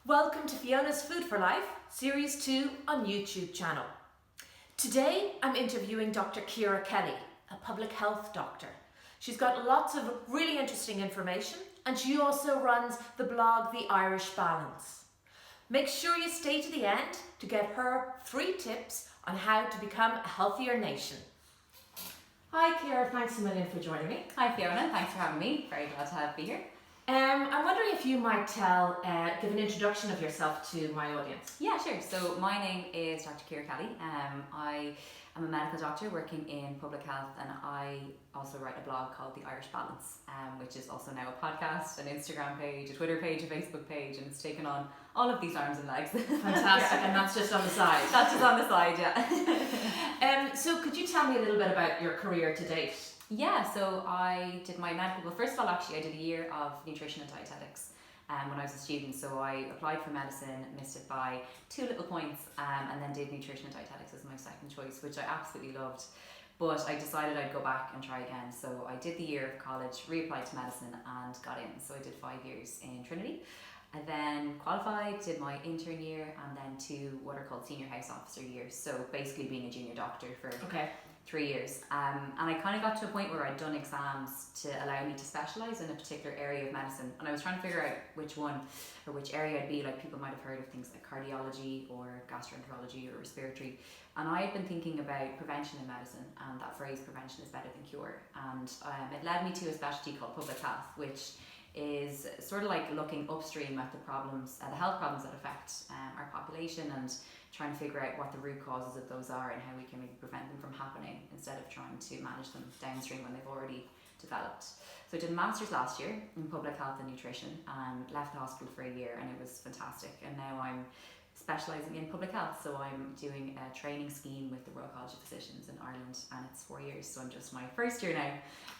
Welcome to Fiona's Food for Life, Series 2 on YouTube channel. Today I'm interviewing Dr.Ciara Kelly, a public health doctor. She's got lots of really interesting information and she also runs the blog The Irish Balance. Make sure you stay to the end to get her 3 tips on how to become a healthier nation. Hi Ciara, thanks a million for joining me. Hi Fiona, thanks for having me. Very glad to be here. I'm wondering if you might give an introduction of yourself to my audience. Yeah, sure. So my name is Dr. Ciara Kelly. I am a medical doctor working in public health, and I also write a blog called The Irish Balance, which is also now a podcast, an Instagram page, a Twitter page, a Facebook page, and it's taken on all of these arms and legs. Fantastic, and that's just on the side. That's just on the side, yeah. So could you tell me a little bit about your career to date? Yeah, so I did my medical, well first of all actually I did a year of nutrition and dietetics when I was a student. So I applied for medicine, missed it by 2 little points, and then did nutrition and dietetics as my second choice, which I absolutely loved. But I decided I'd go back and try again. So I did the year of college, reapplied to medicine and got in. So I did 5 years in Trinity. I then qualified, did my intern year, and then 2 what are called senior house officer years. So basically being a junior doctor for 3 years. And I kind of got to a point where I'd done exams to allow me to specialise in a particular area of medicine. And I was trying to figure out which one or which area I'd be. Like, people might have heard of things like cardiology or gastroenterology or respiratory. And I had been thinking about prevention in medicine, and that phrase prevention is better than cure. And it led me to a specialty called public health, which is sort of like looking upstream at the problems, the health problems that affect our population, and trying to figure out what the root causes of those are and how we can maybe prevent them from happening instead of trying to manage them downstream when they've already developed. So I did a master's last year in public health and nutrition and left the hospital for a year, and it was fantastic. And now I'm specialising in public health, so I'm doing a training scheme with the Royal College of Physicians in Ireland, and it's 4 years, so I'm just my first year now.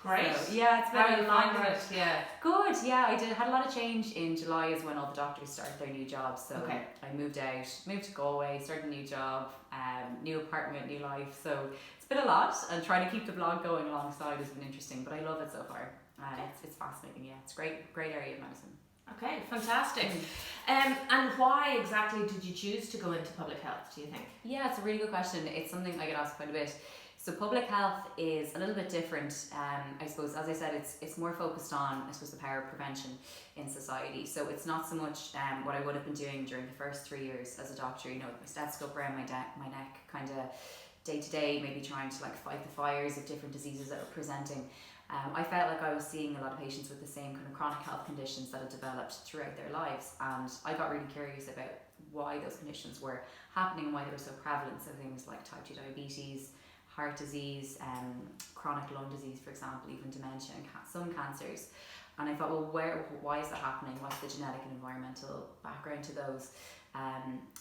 Great. So, yeah, it's been a long time. Yeah. Good. Yeah, I had a lot of change in July is when all the doctors started their new jobs. So I moved to Galway, started a new job, new apartment, new life. So it's been a lot, and trying to keep the blog going alongside has been interesting, but I love it so far. It's fascinating. Yeah, it's great area of medicine. Okay, fantastic. And why exactly did you choose to go into public health, do you think? Yeah, it's a really good question. It's something I get asked quite a bit. So public health is a little bit different. I suppose, as I said, it's more focused on, I suppose, the power of prevention in society. So it's not so much what I would have been doing during the first 3 years as a doctor, with my stethoscope around my neck, kind of day to day, maybe trying to fight the fires of different diseases that were presenting. I felt like I was seeing a lot of patients with the same kind of chronic health conditions that had developed throughout their lives, and I got really curious about why those conditions were happening and why they were so prevalent. So things like type 2 diabetes, heart disease, chronic lung disease, for example, even dementia and some cancers. And I thought, well, why is that happening? What's the genetic and environmental background to those?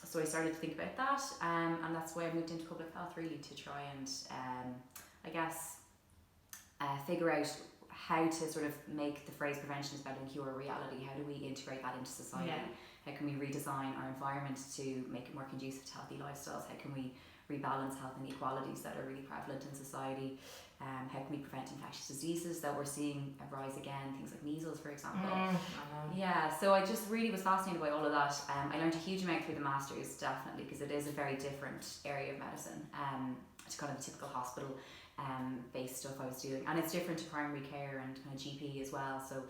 So I started to think about that, and that's why I moved into public health, really, to try and, figure out how to sort of make the phrase prevention is better than cure a reality. How do we integrate that into society? Yeah. How can we redesign our environment to make it more conducive to healthy lifestyles? How can we rebalance health inequalities that are really prevalent in society? How can we prevent infectious diseases that we're seeing rise again, things like measles, for example? Yeah, so I just really was fascinated by all of that. I learned a huge amount through the masters, definitely, because it is a very different area of medicine to kind of the typical hospital based stuff I was doing, and it's different to primary care and kind of GP as well. So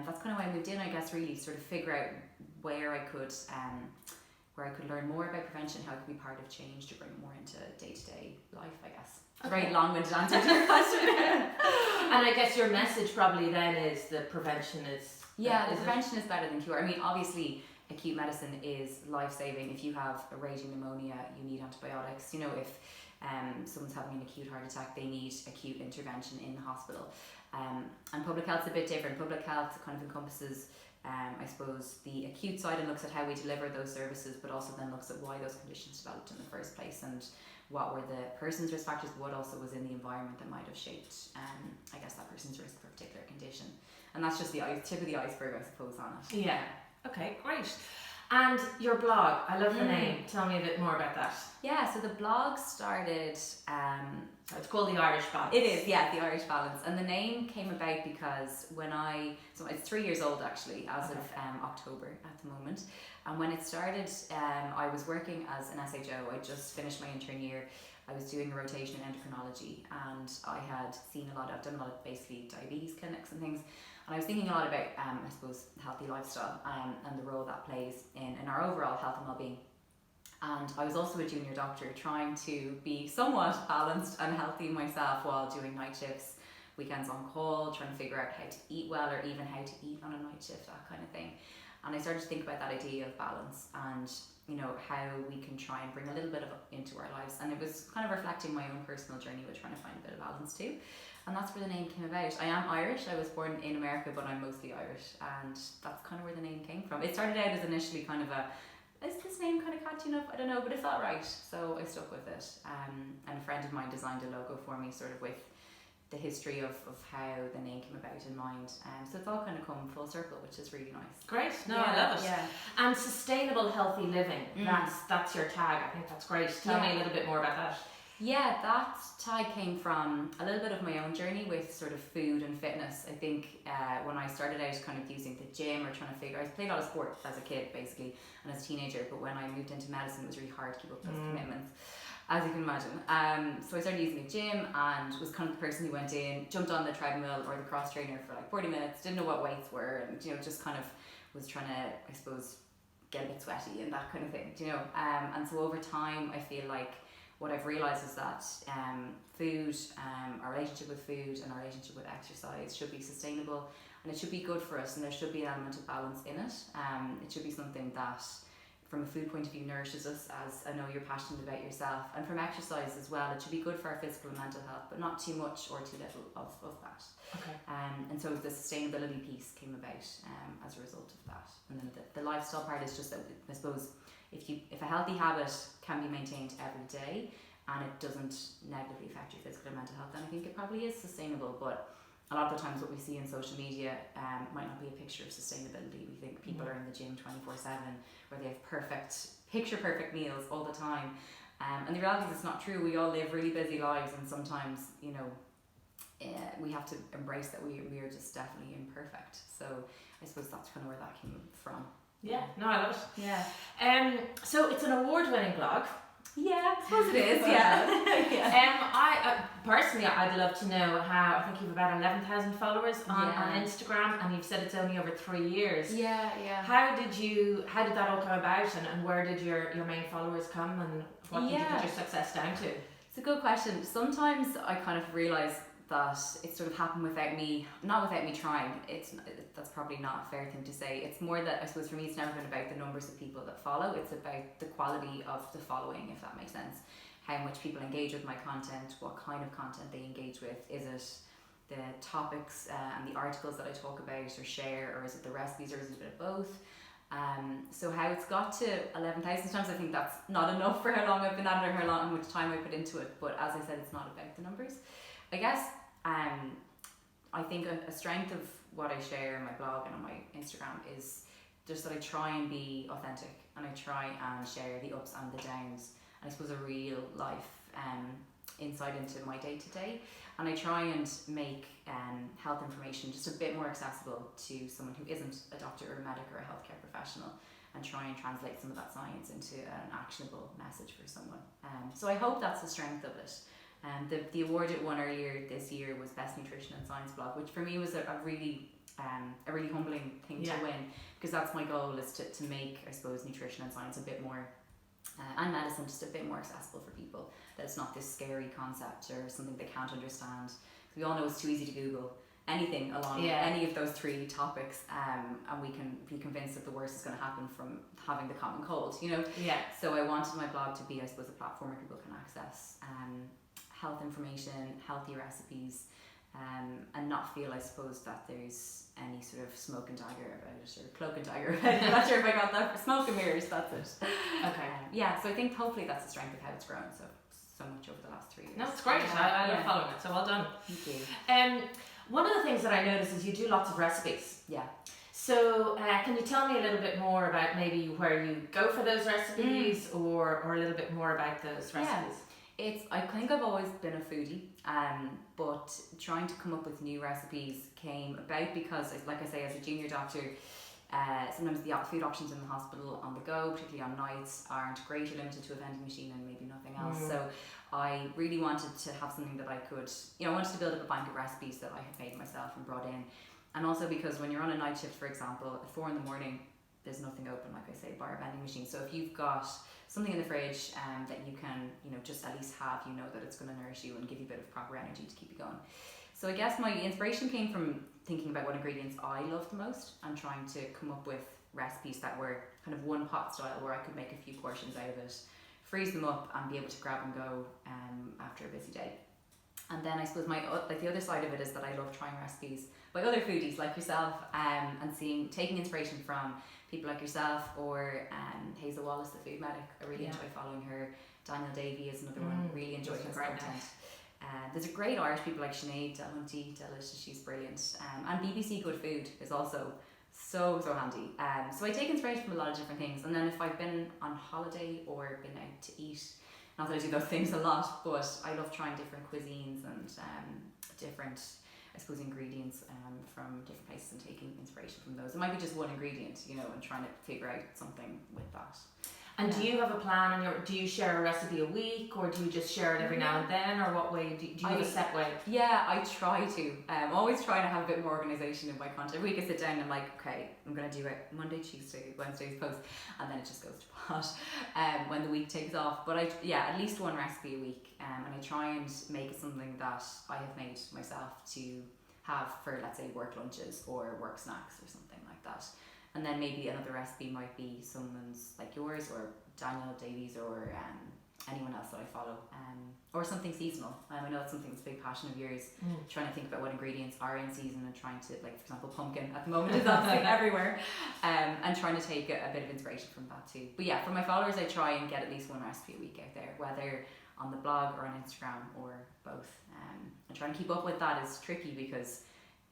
that's kind of why I moved in, I guess, really sort of figure out where I could learn more about prevention, how it could be part of change to bring more into day-to-day life, I guess. Okay. Very long-winded answer to your question. And I guess your message probably then is that prevention is... prevention is better than cure. I mean, obviously, acute medicine is life-saving. If you have a raging pneumonia, you need antibiotics. If someone's having an acute heart attack, they need acute intervention in the hospital. And public health's a bit different. Public health kind of encompasses, I suppose, the acute side and looks at how we deliver those services, but also then looks at why those conditions developed in the first place and what were the person's risk factors, but what also was in the environment that might have shaped, I guess, that person's risk for a particular condition. And that's just the tip of the iceberg, I suppose, on it. Yeah. Okay, great. And your blog, I love the name. Tell me a bit more about that. Yeah, so the blog started. So it's called The Irish Balance. It is, yeah, The Irish Balance. And the name came about because so it's 3 years old actually, as of October at the moment. And when it started, I was working as an SHO. I just finished my intern year. I was doing a rotation in endocrinology, and I had I've done a lot of basically diabetes clinics and things. And I was thinking a lot about, I suppose, healthy lifestyle and the role that plays in our overall health and well-being. And I was also a junior doctor trying to be somewhat balanced and healthy myself while doing night shifts, weekends on call, trying to figure out how to eat well or even how to eat on a night shift, that kind of thing. And I started to think about that idea of balance and, how we can try and bring a little bit of it into our lives. And it was kind of reflecting my own personal journey with trying to find a bit of balance too. And that's where the name came about. I am Irish. I was born in America, but I'm mostly Irish. And that's kind of where the name came from. It started out as initially kind of is this name kind of catchy enough? I don't know, but it felt right. So I stuck with it. And a friend of mine designed a logo for me, sort of with the history of how the name came about in mind. So it's all kind of come full circle, which is really nice. Great. No, yeah, I love it. Yeah. And sustainable healthy living. That's your tag. I think that's great. Tell me a little bit more about that. Yeah, that tag came from a little bit of my own journey with sort of food and fitness. I think when I started out kind of using the gym or trying to figure, I played a lot of sport as a kid basically and as a teenager, but when I moved into medicine it was really hard to keep up those commitments, as you can imagine. So I started using a gym and was kind of the person who went in, jumped on the treadmill or the cross trainer for like 40 minutes, didn't know what weights were, and just kind of was trying to, I suppose, get a bit sweaty and that kind of thing, and so over time I feel like what I've realised is that food, our relationship with food and our relationship with exercise should be sustainable, and it should be good for us, and there should be an element of balance in it. It should be something that, from a food point of view, nourishes us, as I know you're passionate about yourself, and from exercise as well. It should be good for our physical and mental health, but not too much or too little of that. Okay. And so the sustainability piece came about as a result of that. And then the lifestyle part is just that, I suppose, if a healthy habit can be maintained every day and it doesn't negatively affect your physical or mental health, then I think it probably is sustainable. But a lot of the times what we see in social media might not be a picture of sustainability. We think people are in the gym 24/7, where they have picture perfect meals all the time. And the reality is it's not true. We all live really busy lives, and sometimes, we have to embrace that we are just definitely imperfect. So I suppose that's kind of where that came from. Yeah, no, I love it. Yeah. So it's an award-winning blog. Yeah, I suppose it is. Yeah. I personally, I'd love to know how. I think you've about 11,000 followers on Instagram, and you've said it's only over 3 years. Yeah. How did that all come about, and where did your main followers come, and what did you put your success down to? It's a good question. Sometimes I kind of realise that it sort of happened not without me trying. That's probably not a fair thing to say. It's more that, I suppose, for me it's never been about the numbers of people that follow. It's about the quality of the following, if that makes sense. How much people engage with my content, what kind of content they engage with. Is it the topics and the articles that I talk about or share, or is it the recipes, or is it a bit of both? So how it's got to 11,000 times, I think that's not enough for how long I've been at it or how much time I put into it. But as I said, it's not about the numbers. I guess I think a strength of what I share on my blog and on my Instagram is just that I try and be authentic, and I try and share the ups and the downs, and I suppose a real life insight into my day to day, and I try and make health information just a bit more accessible to someone who isn't a doctor or a medic or a healthcare professional, and try and translate some of that science into an actionable message for someone. So I hope that's the strength of it. The award it won earlier this year was Best Nutrition and Science Blog, which for me was a really humbling thing to win, because that's my goal, is to make, I suppose, nutrition and science a bit more, and medicine just a bit more accessible for people, that it's not this scary concept or something they can't understand. We all know it's too easy to Google anything along any of those three topics, and we can be convinced that the worst is going to happen from having the common cold, So I wanted my blog to be, I suppose, a platform where people can access health information, healthy recipes, and not feel, I suppose, that there's any sort of smoke and dagger about it, or cloak and dagger about it. I'm not sure if I got that. For smoke and mirrors, that's it. Okay. So I think hopefully that's the strength of how it's grown so much over the last 3 years. No, it's great. I love following it, so well done. Thank you. One of the things that I notice is you do lots of recipes. Yeah. So can you tell me a little bit more about maybe where you go for those recipes, or a little bit more about those recipes? I think I've always been a foodie, but trying to come up with new recipes came about because, like I say, as a junior doctor, sometimes the food options in the hospital on the go, particularly on nights, aren't great. You're limited to a vending machine and maybe nothing else. So I really wanted to have something that I could, I wanted to build up a bank of recipes that I had made myself and brought in. And also because when you're on a night shift, for example, at 4 a.m, there's nothing open, like I say, bar or vending machine. So if you've got something in the fridge that you can, just at least have, that it's going to nourish you and give you a bit of proper energy to keep you going. So I guess my inspiration came from thinking about what ingredients I loved the most and trying to come up with recipes that were kind of one pot style where I could make a few portions out of it, freeze them up and be able to grab and go after a busy day. And then I suppose the other side of it is that I love trying recipes by other foodies like yourself, and taking inspiration from people like yourself or Hazel Wallace, the food medic. I really enjoy following her. Daniel Davey is another one. Really enjoy his content. There's a great Irish people like Sinead Delahunty, Delicious, she's brilliant. And BBC Good Food is also so handy. So I take inspiration from a lot of different things. And then if I've been on holiday or been out to eat, not that I do those things a lot, but I love trying different cuisines and different, I suppose, ingredients from different places and taking inspiration from those. It might be just one ingredient, and trying to figure out something with that. And do you have a plan do you share a recipe a week, or do you just share it every now and then, or what way do you have a set way? Yeah, I try to. I'm always trying to have a bit more organisation in my content. Every week I sit down and I'm like, okay, I'm going to do it Monday, Tuesday, Wednesday's post, and then it just goes to pot when the week takes off. But at least one recipe a week, and I try and make it something that I have made myself to have for, let's say, work lunches or work snacks or something like that. And then maybe another recipe might be someone's like yours or Daniel Davies or anyone else that I follow, or something seasonal. I know it's something that's a big passion of yours, trying to think about what ingredients are in season and trying to, like, for example, pumpkin at the moment is obviously everywhere, and trying to take a bit of inspiration from that too. But yeah, for my followers, I try and get at least one recipe a week out there, whether on the blog or on Instagram or both. And trying to keep up with that is tricky because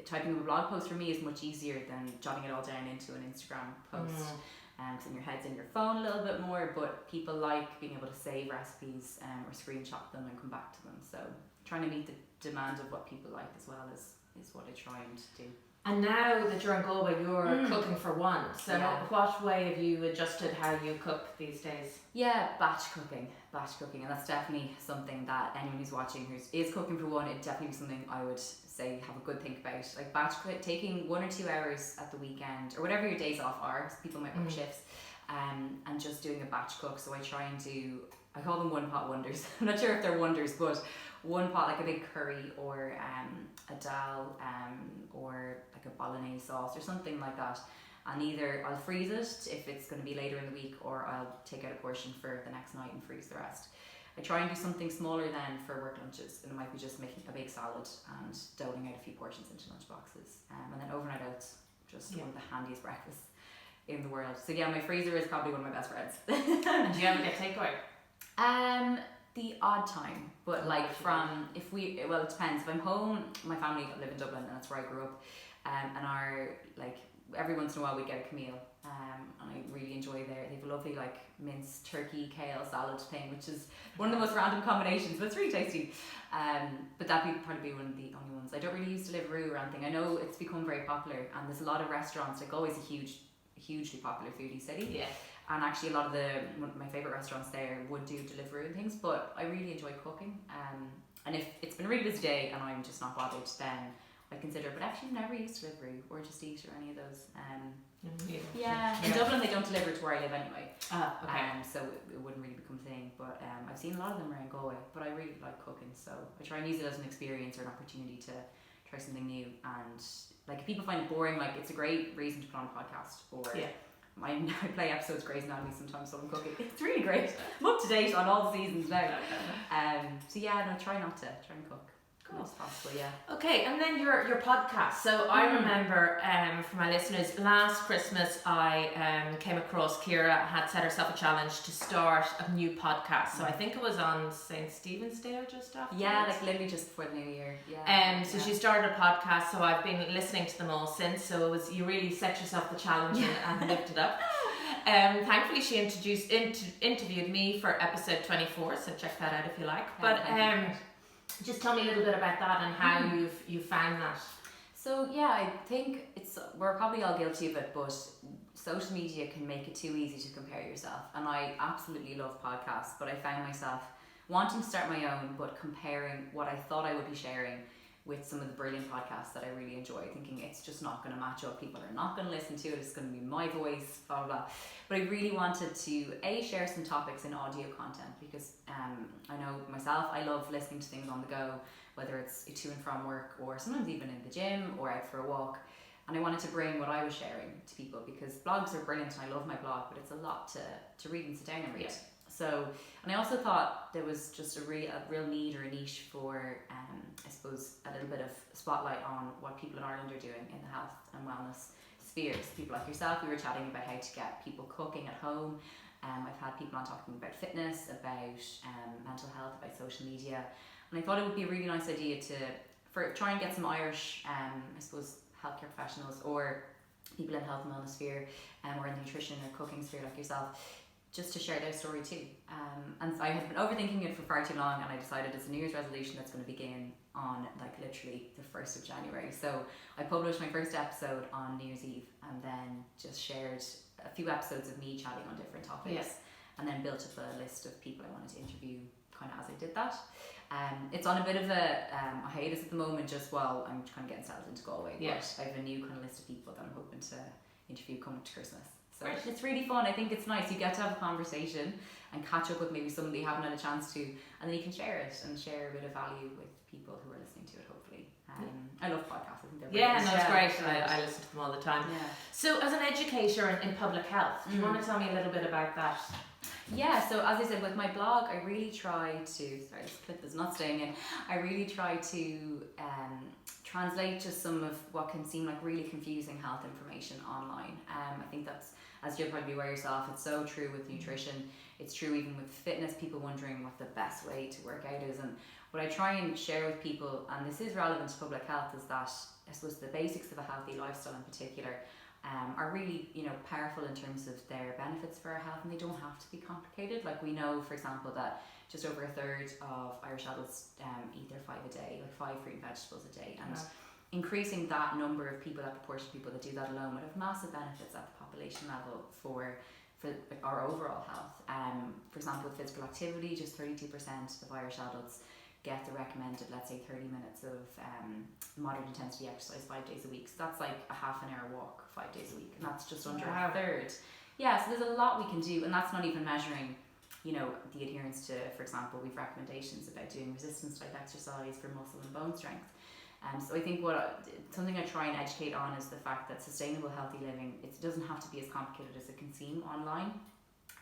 typing up a blog post for me is much easier than jotting it all down into an Instagram post. Because in your head's in your phone a little bit more, but people like being able to save recipes or screenshot them and come back to them. So trying to meet the demand of what people like as well is what I try and do. And now that you're in Galway, you're cooking for one. So what way have you adjusted how you cook these days? Yeah, batch cooking, and that's definitely something that anyone who's watching who is cooking for one, it'd definitely be something I would say have a good think about. Like taking 1 or 2 hours at the weekend or whatever your days off are, because people might work shifts, and just doing a batch cook. So I call them one pot wonders. I'm not sure if they're wonders, but one pot, like a big curry or a dal or like a bolognese sauce or something like that. And either I'll freeze it if it's going to be later in the week, or I'll take out a portion for the next night and freeze the rest. I try and do something smaller then for work lunches, and it might be just making a big salad and doling out a few portions into lunch boxes. And then overnight oats, just one of the handiest breakfasts in the world. So yeah, my freezer is probably one of my best friends. And do you ever get takeaway? The odd time, but like it depends. If I'm home, my family live in Dublin and that's where I grew up, and every once in a while we get a Camille, and I really enjoy they have a lovely like minced turkey kale salad thing, which is one of the most random combinations, but it's really tasty. But that'd probably be one of the only ones. I don't really use Deliveroo or anything. I know it's become very popular, and there's a lot of restaurants, like always a hugely popular foodie city. Yeah. And actually a lot of my favourite restaurants there would do Deliveroo and things, but I really enjoy cooking. And if it's been a really busy day and I'm just not bothered, then I'd consider it. But actually I've never used Deliveroo or Just Eat or any of those. In Dublin they don't deliver to where I live anyway. So it wouldn't really become a thing. But I've seen a lot of them around Galway, but I really like cooking, so I try and use it as an experience or an opportunity to try something new. And like if people find it boring, like it's a great reason to put on a podcast or I play episodes of Grey's Anatomy sometimes while I'm cooking. It's really great. I'm up to date on all the seasons now. So yeah, no, try and cook. Cool. Most possible, yeah. Okay, and then your podcast. So I remember, for my listeners, last Christmas I came across Ciara had set herself a challenge to start a new podcast. So I think it was on St. Stephen's Day or just after. Yeah, like literally just before the new year. Yeah. So she started a podcast. So I've been listening to them all since. So it was, you really set yourself the challenge and lived it up. Thankfully, she interviewed me for episode 24. So check that out if you like. Yeah, But just tell me a little bit about that and how you've found that. So yeah, I think we're probably all guilty of it, but social media can make it too easy to compare yourself. And I absolutely love podcasts, but I found myself wanting to start my own, but comparing what I thought I would be sharing with some of the brilliant podcasts that I really enjoy, thinking it's just not going to match up. People are not going to listen to it. It's going to be my voice, blah, blah, blah. But I really wanted to share some topics in audio content, because I know myself, I love listening to things on the go, whether it's to and from work or sometimes even in the gym or out for a walk. And I wanted to bring what I was sharing to people, because blogs are brilliant and I love my blog, but it's a lot to read and sit down and read. Yeah. So, and I also thought there was just a real need or a niche for, I suppose, a little bit of spotlight on what people in Ireland are doing in the health and wellness spheres. People like yourself, we were chatting about how to get people cooking at home. I've had people on talking about fitness, about mental health, about social media. And I thought it would be a really nice idea to try and get some Irish, I suppose, healthcare professionals or people in the health and wellness sphere, or in the nutrition or cooking sphere like yourself, just to share their story too. And I had been overthinking it for far too long, and I decided it's a New Year's resolution that's going to begin on like literally the 1st of January. So I published my first episode on New Year's Eve, and then just shared a few episodes of me chatting on different topics, and then built up a list of people I wanted to interview kind of as I did that. It's on a bit of a hiatus at the moment, just while I'm kind of getting settled into Galway. But I have a new kind of list of people that I'm hoping to interview coming to Christmas. So it's really fun. I think it's nice. You get to have a conversation and catch up with maybe somebody you haven't had a chance to, and then you can share it and share a bit of value with people who are listening to it, hopefully. I love podcasts. I think they're brilliant. No, it's great. I listen to them all the time. Yeah. So as an educator in public health, do you want to tell me a little bit about that? Yeah, so as I said, with my blog, I really try to, sorry, this clip is not staying in, I really try to translate just some of what can seem like really confusing health information online. I think that's, as you'll probably be aware yourself, it's so true with nutrition. It's true even with fitness, people wondering what the best way to work out is. And what I try and share with people, and this is relevant to public health, is that I suppose the basics of a healthy lifestyle in particular are really, powerful in terms of their benefits for our health, and they don't have to be complicated. Like we know, for example, that just over a third of Irish adults eat their 5 a day, like 5 fruit and vegetables a day, and increasing that number of people, that proportion of people that do that alone, would have massive benefits at the population level for our overall health. For example, with physical activity, just 32% of Irish adults get the recommended, let's say, 30 minutes of moderate intensity exercise 5 days a week. So that's like a half an hour walk 5 days a week, and that's just under a third. Yeah, so there's a lot we can do, and that's not even measuring, the adherence to, for example, we've recommendations about doing resistance type exercise for muscle and bone strength. So I think something I try and educate on is the fact that sustainable healthy living, it doesn't have to be as complicated as it can seem online,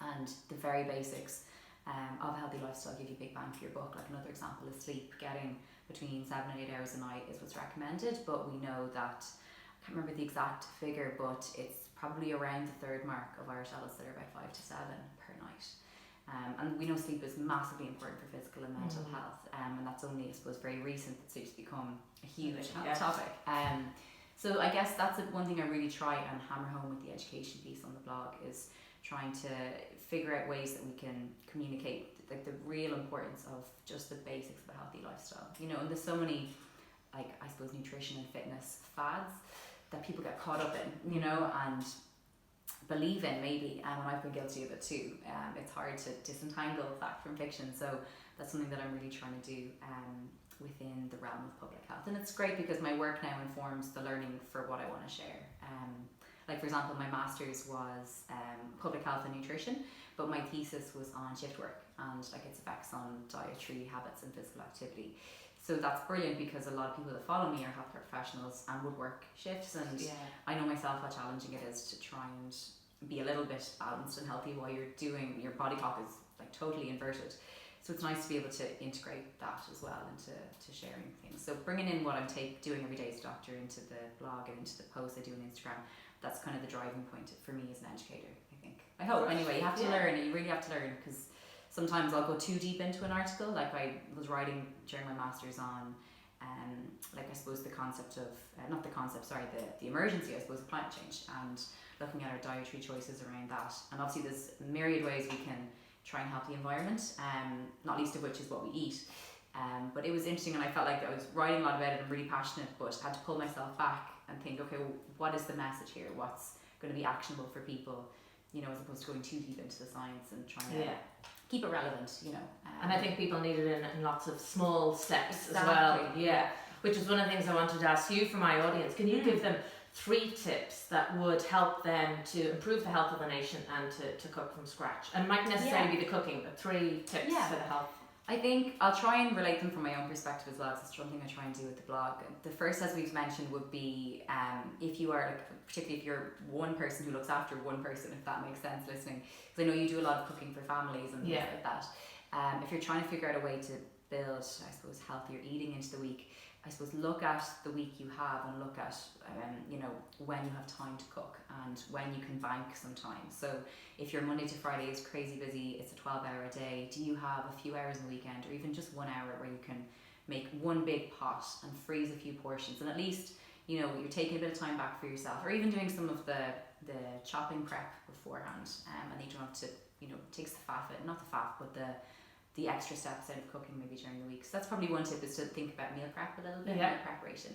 and the very basics of a healthy lifestyle give you a big bang for your buck. Like another example is sleep. Getting between 7 and 8 hours a night is what's recommended, but we know that, I can't remember the exact figure, but it's probably around the third mark of Irish adults that are about 5 to 7 per night. And we know sleep is massively important for physical and mental health, and that's only, I suppose, very recent that it's become a huge topic. So I guess that's one thing I really try and hammer home with the education piece on the blog, is trying to figure out ways that we can communicate like the real importance of just the basics of a healthy lifestyle. And there's so many, like, I suppose, nutrition and fitness fads that people get caught up in, and believe in maybe, and I've been guilty of it too. It's hard to disentangle fact from fiction, so that's something that I'm really trying to do within the realm of public health. And it's great because my work now informs the learning for what I want to share. Like, for example, my master's was public health and nutrition, but my thesis was on shift work and like its effects on dietary habits and physical activity. So that's brilliant because a lot of people that follow me are healthcare professionals and would work shifts, and I know myself how challenging it is to try and be a little bit balanced and healthy while you're doing, your body clock is like totally inverted. So it's nice to be able to integrate that as well into sharing things. So bringing in what I'm doing every day as a doctor into the blog and into the posts I do on Instagram, that's kind of the driving point for me as an educator, I think. I hope. Anyway, you have to learn, you really have to learn, because sometimes I'll go too deep into an article. Like I was writing during my master's on like I suppose the concept of the emergency, I suppose, of climate change, and looking at our dietary choices around that. And obviously there's myriad ways we can try and help the environment, not least of which is what we eat. But it was interesting, and I felt like I was writing a lot about it and really passionate, but had to pull myself back and think, okay, well, what is the message here? What's going to be actionable for people, as opposed to going too deep into the science and trying to keep it relevant, And I think people need it in lots of small steps as Exactly. well. Yeah, which is one of the things I wanted to ask you for my audience. Can you give them 3 tips that would help them to improve the health of the nation and to cook from scratch? And it might necessarily be the cooking, but 3 tips for the health. I think I'll try and relate them from my own perspective as well, because it's something I try and do with the blog. The first, as we've mentioned, would be if you are, particularly if you're one person who looks after one person, if that makes sense, listening. Because I know you do a lot of cooking for families and things like that. If you're trying to figure out a way to build, I suppose, healthier eating into the week, I suppose look at the week you have and look at when you have time to cook and when you can bank some time. So if your Monday to Friday is crazy busy, it's a 12-hour a day, do you have a few hours in the weekend, or even just 1 hour, where you can make one big pot and freeze a few portions, and at least you're taking a bit of time back for yourself, or even doing some of the chopping prep beforehand, and you don't have to takes the fat, but the extra steps out of cooking maybe during the week. So that's probably one tip, is to think about meal prep a little bit, meal preparation,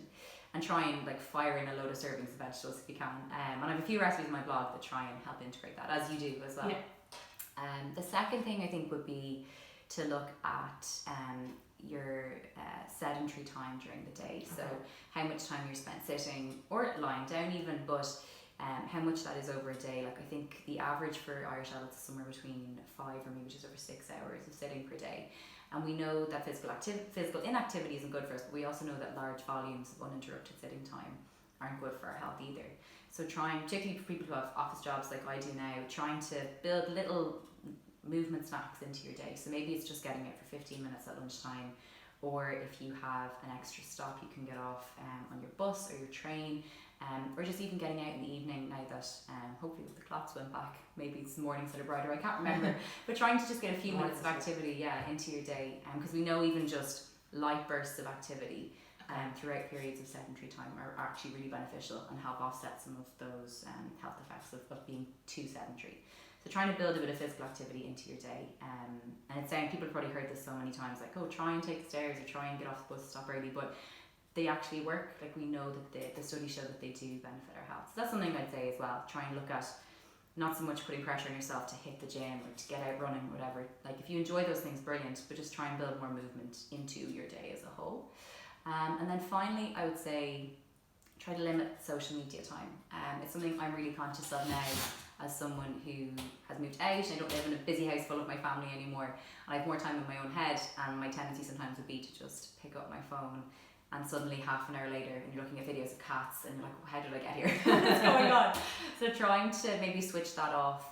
and try and fire in a load of servings of vegetables if you can. And I have a few recipes in my blog that try and help integrate that, as you do as well. The second thing I think would be to look at your sedentary time during the day. So how much time you're spent sitting or lying down even, but how much that is over a day. Like I think the average for Irish adults is somewhere between 5 or maybe just over 6 hours of sitting per day. And we know that physical inactivity isn't good for us, but we also know that large volumes of uninterrupted sitting time aren't good for our health either. So particularly for people who have office jobs like I do now, trying to build little movement snacks into your day. So maybe it's just getting out for 15 minutes at lunchtime, or if you have an extra stop you can get off on your bus or your train, or just even getting out in the evening now that hopefully the clocks went back, maybe it's mornings that are brighter, I can't remember, but trying to just get a few minutes of activity into your day, because we know even just light bursts of activity throughout periods of sedentary time are actually really beneficial and help offset some of those health effects of being too sedentary. So trying to build a bit of physical activity into your day, and it's saying, people have probably heard this so many times, like, oh, try and take the stairs or try and get off the bus, stop early, but they actually work. Like, we know that the studies show that they do benefit our health. So that's something I'd say as well. Try and look at not so much putting pressure on yourself to hit the gym or to get out running or whatever. Like, if you enjoy those things, brilliant, but just try and build more movement into your day as a whole. And then finally, I would say try to limit social media time. It's something I'm really conscious of now as someone who has moved out. I don't live in a busy house full of my family anymore, and I have more time in my own head, and my tendency sometimes would be to just pick up my phone, and suddenly half an hour later and you're looking at videos of cats and you're like, how did I get here? What's going on? So trying to maybe switch that off,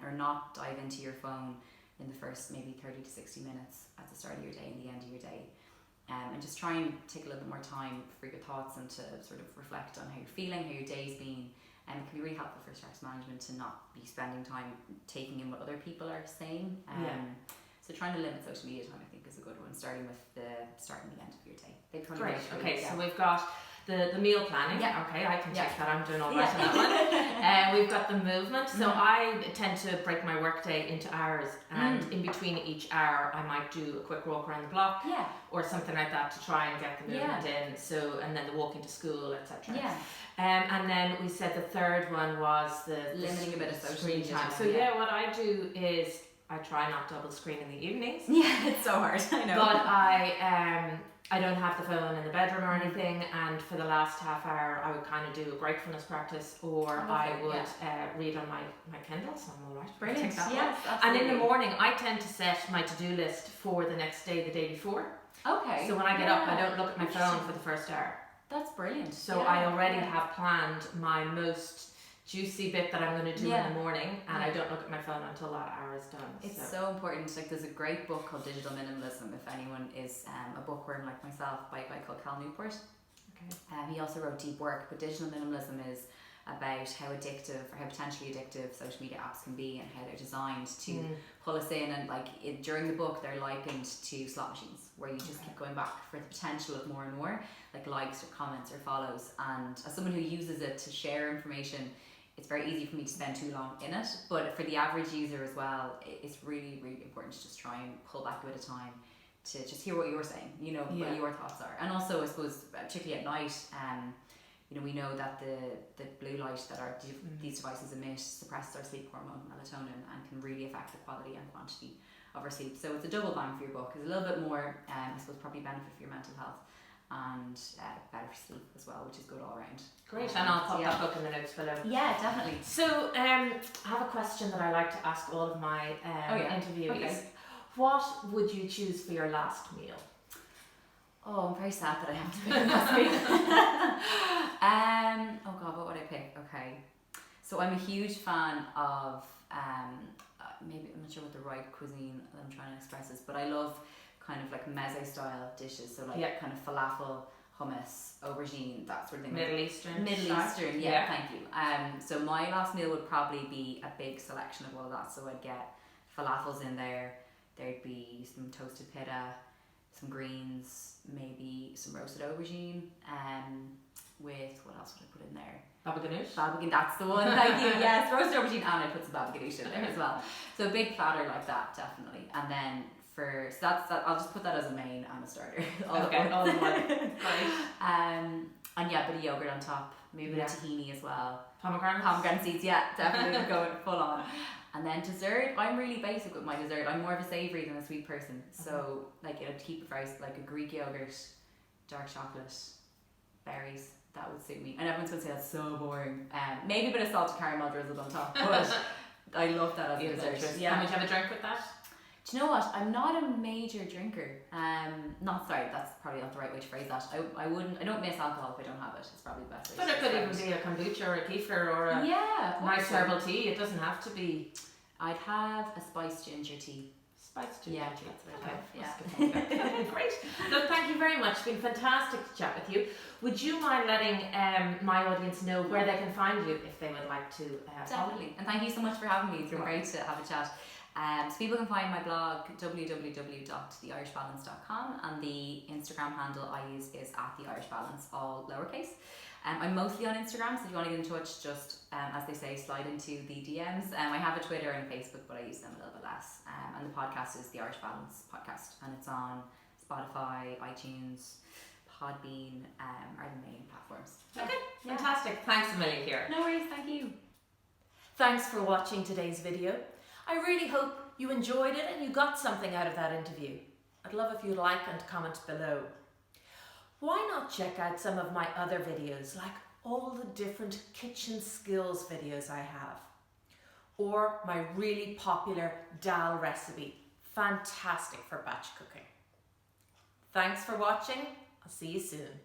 or not dive into your phone in the first maybe 30 to 60 minutes at the start of your day and the end of your day. And just try and take a little bit more time for your thoughts and to sort of reflect on how you're feeling, how your day's been. And it can be really helpful for stress management to not be spending time taking in what other people are saying. So trying to limit social media time, I think, is a good one, starting with the start and the end of your day. They probably Great. So we've got the meal planning. Okay, I can take that. I'm doing all right on that one. We've got the movement. So I tend to break my workday into hours, and in between each hour I might do a quick walk around the block or something like that to try and get the movement in. So, and then the walk into school, etc. And then we said the third one was the limiting a bit of social screen media time. So what I do is I try not double screen in the evenings. Yeah, it's so hard, I know. But I don't have the phone in the bedroom or anything, and for the last half hour I would kind of do a gratefulness practice, or I would read on my Kindle, so I'm all right. Brilliant. Yes, and in the morning I tend to set my to-do list for the next day, the day before. Okay. So when I get up, I don't look at my phone for the first hour. That's brilliant. So I already have planned my most juicy bit that I'm going to do Yeah. in the morning, and I don't look at my phone until that hour is done. It's so important. Like, there's a great book called Digital Minimalism, if anyone is a bookworm like myself, by a guy called Cal Newport. Okay. He also wrote Deep Work, but digital minimalism is about how addictive or how potentially addictive social media apps can be, and how they're designed to pull us in. And like during the book, they're likened to slot machines, where you just keep going back for the potential of more and more, like likes or comments or follows. And as someone who uses it to share information, it's very easy for me to spend too long in it. But for the average user as well, it's really, really important to just try and pull back a bit of time to just hear what you're saying, you know, what your thoughts are. And also, I suppose, particularly at night, you know, we know that the blue light that these devices emit suppresses our sleep hormone, melatonin, and can really affect the quality and quantity of our sleep. So it's a double bang for your buck. It's a little bit more, I suppose, probably benefit for your mental health, and better for sleep as well, which is good all around. Great, and I'll pop that book in the notes below. Yeah, definitely. So I have a question that I like to ask all of my interviewees. Okay. What would you choose for your last meal? Oh, I'm very sad that I have to pick a last meal. Oh God, what would I pick? Okay, so I'm a huge fan of maybe, I'm not sure what the right cuisine that I'm trying to express is, but I love kind of like meze style dishes. So like kind of falafel, hummus, aubergine, that sort of thing. Middle Eastern, yeah, thank you. So my last meal would probably be a big selection of all of that. So I'd get falafels in there. There'd be some toasted pita, some greens, maybe some roasted aubergine, with, what else would I put in there? Baba ganoush? Baba ganoush, that's the one, thank you. Yes, roasted aubergine, and I put some baba ganoush in there as well. So a big platter like that, definitely. And then so that's that. I'll just put that as a main and a starter. All in one. Great. And yeah, a bit of yogurt on top, maybe a bit of tahini as well. Pomegranate seeds, yeah, definitely going full on. And then dessert, I'm really basic with my dessert. I'm more of a savoury than a sweet person. So like, I'd keep it very like a Greek yogurt, dark chocolate, berries. That would suit me. And everyone's gonna say that's so boring. Maybe a bit of salted caramel drizzled on top, but I love that as a dessert. Yeah. And would you have a drink with that? Do you know what? I'm not a major drinker. That's probably not the right way to phrase that. I don't miss alcohol if I don't have it. It's probably the best way. But it could even be a kombucha or a kefir or a nice herbal tea. It doesn't have to be. I'd have a spiced ginger tea. Spiced ginger tea. That's what I have. Great. Look, thank you very much. It's been fantastic to chat with you. Would you mind letting my audience know where they can find you if they would like to Definitely. And thank you so much for having me. It's been great to have a chat. So people can find my blog www.theirishbalance.com, and the Instagram handle I use is @theirishbalance, all lowercase. I'm mostly on Instagram, so if you want to get in touch, just as they say, slide into the DMs. I have a Twitter and a Facebook, but I use them a little bit less. And the podcast is The Irish Balance Podcast, and it's on Spotify, iTunes, Podbean, are the main platforms. Okay, fantastic. Thanks a million, Ciara. No worries, thank you. Thanks for watching today's video. I really hope you enjoyed it and you got something out of that interview. I'd love if you like and comment below. Why not check out some of my other videos, like all the different kitchen skills videos I have, or my really popular dal recipe, fantastic for batch cooking. Thanks for watching. I'll see you soon.